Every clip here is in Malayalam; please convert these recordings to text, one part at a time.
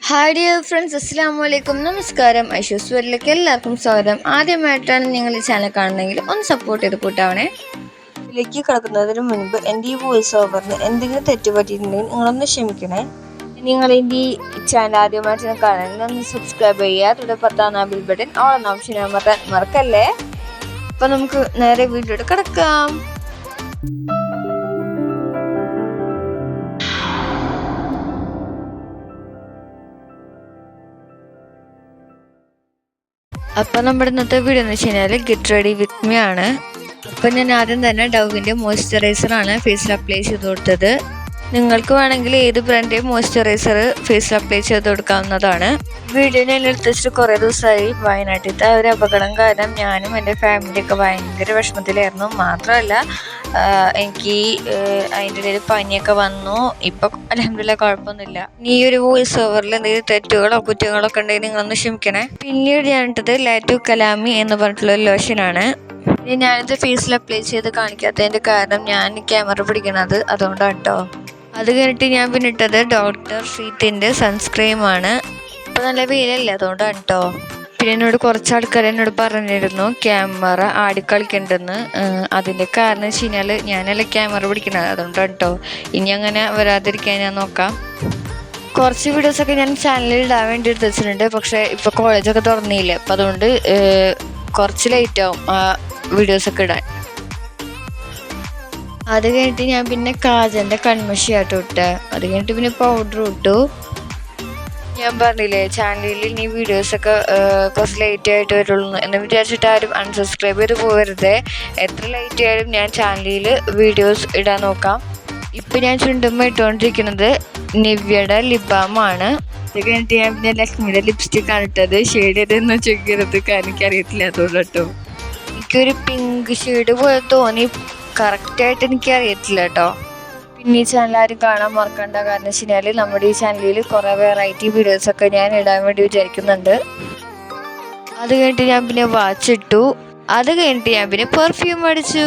ഹായ് ഡിയർ ഫ്രണ്ട്സ്, അസ്സലാമു അലൈക്കും. നമസ്കാരം. ഐഷൂസ് വേൾഡിലേക്ക് എല്ലാവർക്കും സ്വാഗതം. ആദ്യമായിട്ടാണ് നിങ്ങൾ ഈ ചാനൽ കാണുന്നതെങ്കിൽ ഒന്ന് സപ്പോർട്ട് ചെയ്ത് കൂട്ടാവണേ. ഇതിലേക്ക് കിടക്കുന്നതിന് മുൻപ് എൻ്റെ ഈ വോയിസ് ഓവറിന് എന്തെങ്കിലും തെറ്റ് പറ്റിയിട്ടുണ്ടെങ്കിൽ നിങ്ങളൊന്ന് ക്ഷമിക്കണേ. നിങ്ങൾ എൻ്റെ ഈ ചാനൽ ആദ്യമായിട്ടാണ് കാണുന്നത് ഒന്ന് സബ്സ്ക്രൈബ് ചെയ്യുക. തുടർന്ന് പത്താം ബിൽ ബട്ടൺ ഓൾ എന്ന ഓപ്ഷൻ അമർത്താൻ മറക്കല്ലേ. അപ്പം നമുക്ക് നേരെ വീഡിയോയിൽ കിടക്കാം. അപ്പം നമ്മുടെ ഇന്നത്തെ വീഡിയോ എന്ന് വെച്ച് കഴിഞ്ഞാൽ ഗെറ്റ് റെഡി വിത്ത് മീ ആണ്. അപ്പം ഞാൻ ആദ്യം തന്നെ ഡവിൻ്റെ മോയ്സ്ചറൈസറാണ് ഫേസിൽ അപ്ലൈ ചെയ്ത് കൊടുത്തത്. നിങ്ങൾക്ക് വേണമെങ്കിൽ ഏത് ബ്രാൻഡിൻ്റെ മോയ്സ്ചറൈസർ ഫേസിൽ അപ്ലൈ ചെയ്ത് കൊടുക്കാവുന്നതാണ്. വീഡിയോ ഞാൻ എടുത്തിട്ട് കുറേ ദിവസമായി. വയനാട്ടിലത്തെ ഒരു അപകടം കാരണം ഞാനും എൻ്റെ ഫാമിലിയൊക്കെ ഭയങ്കര വിഷമത്തിലായിരുന്നു. മാത്രമല്ല എനിക്ക് അതിൻ്റെ ഇടയിൽ പനിയൊക്കെ വന്നു. ഇപ്പം അൽഹംദുലില്ലാ കുഴപ്പമൊന്നുമില്ല. ഈ ഒരു വോയിസ് ഓവറിൽ എന്തെങ്കിലും തെറ്റുകളോ കുറ്റങ്ങളോ ഒക്കെ ഉണ്ടെങ്കിൽ നിങ്ങളൊന്ന് ക്ഷമിക്കണേ. പിന്നീട് ഞാനിട്ടത് ലാറ്റു കലാമി എന്ന് പറഞ്ഞിട്ടുള്ള ലോഷനാണ്. ഞാനിത് ഫേസിൽ അപ്ലൈ ചെയ്ത് കാണിക്കാത്തതിൻ്റെ കാരണം ഞാൻ ക്യാമറ പിടിക്കണത് അതുകൊണ്ടാണ് കേട്ടോ. അത് കഴിഞ്ഞിട്ട് ഞാൻ പിന്നെ ഇട്ടത് ഡോക്ടർ ഷീത്തിൻ്റെ സൺസ്ക്രീമാണ്. ഇപ്പോൾ നല്ല വെയിലല്ലേ, അതുകൊണ്ടാണ് കേട്ടോ. പിന്നെ എന്നോട് കുറച്ച് ആൾക്കാർ എന്നോട് പറഞ്ഞിരുന്നു ക്യാമറ ആടിക്കളിക്കണ്ടെന്ന്. അതിൻ്റെ കാരണം വെച്ച് കഴിഞ്ഞാൽ ഞാനല്ല ക്യാമറ പിടിക്കണത്, അതുകൊണ്ടാണ് കേട്ടോ. ഇനി അങ്ങനെ വരാതിരിക്കാൻ ഞാൻ നോക്കാം. കുറച്ച് വീഡിയോസൊക്കെ ഞാൻ ചാനലിൽ ഇടാൻ വേണ്ടി എടുത്ത് വെച്ചിട്ടുണ്ട്. പക്ഷേ ഇപ്പോൾ കോളേജൊക്കെ തുറന്നില്ലേ, അപ്പം അതുകൊണ്ട് കുറച്ച് ലേറ്റ് ആവും ആ വീഡിയോസൊക്കെ ഇടാൻ. അത് കഴിഞ്ഞിട്ട് ഞാൻ പിന്നെ കാജൻ്റെ കൺമഷിയാട്ടോ ഇട്ട. അത് കഴിഞ്ഞിട്ട് പിന്നെ പൗഡർ ഇട്ടു. ഞാൻ പറഞ്ഞില്ലേ ചാനലിൽ ഇനി വീഡിയോസൊക്കെ കുറച്ച് ലേറ്റ് ആയിട്ട് വരുള്ളൂ എന്ന് വിചാരിച്ചിട്ട് ആരും അൺസബ്സ്ക്രൈബ് ചെയ്ത് പോകരുത്. എത്ര ലേറ്റ് ആയാലും ഞാൻ ചാനലിൽ വീഡിയോസ് ഇടാൻ നോക്കാം. ഇപ്പം ഞാൻ ചുണ്ടുമ്പോൾ ഇട്ടുകൊണ്ടിരിക്കുന്നത് നിവ്യയുടെ ലിബാമാണ്. അത് കഴിഞ്ഞിട്ട് ഞാൻ പിന്നെ ലക്ഷ്മിയുടെ ലിപ്സ്റ്റിക്കാണ് ഇട്ടത്. ഷെയ്ഡ് ഏതെന്ന് ചോദിക്കരുത്, കാരണം എനിക്കറിയത്തില്ല, അതുകൊണ്ട് കേട്ടോ. എനിക്കൊരു പിങ്ക് ഷെയ്ഡ് പോലെ തോന്നി, കറക്റ്റായിട്ട് എനിക്കറിയത്തില്ല കേട്ടോ. പിന്നെ ഈ ചാനൽ ആരും കാണാൻ മറക്കണ്ട. കാരണം വെച്ച് കഴിഞ്ഞാൽ നമ്മുടെ ഈ ചാനലിൽ കുറേ വെറൈറ്റി വീഡിയോസൊക്കെ ഞാൻ ഇടാൻ വേണ്ടി വിചാരിക്കുന്നുണ്ട്. അത് കഴിഞ്ഞിട്ട് ഞാൻ പിന്നെ വാച്ച് ഇട്ടു. അത് കഴിഞ്ഞിട്ട് ഞാൻ പിന്നെ പെർഫ്യൂം അടിച്ചു.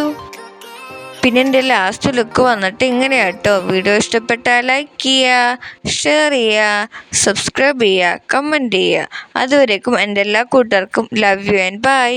പിന്നെ എൻ്റെ ലാസ്റ്റ് ലുക്ക് വന്നിട്ട് ഇങ്ങനെയാണ് കേട്ടോ. വീഡിയോ ഇഷ്ടപ്പെട്ടാൽ ലൈക്ക് ചെയ്യുക, ഷെയർ ചെയ്യുക, സബ്സ്ക്രൈബ് ചെയ്യുക, കമൻറ്റ് ചെയ്യുക. അതുവരേക്കും എൻ്റെ എല്ലാ കൂട്ടുകാർക്കും ലവ് യു ആൻഡ് ബൈ.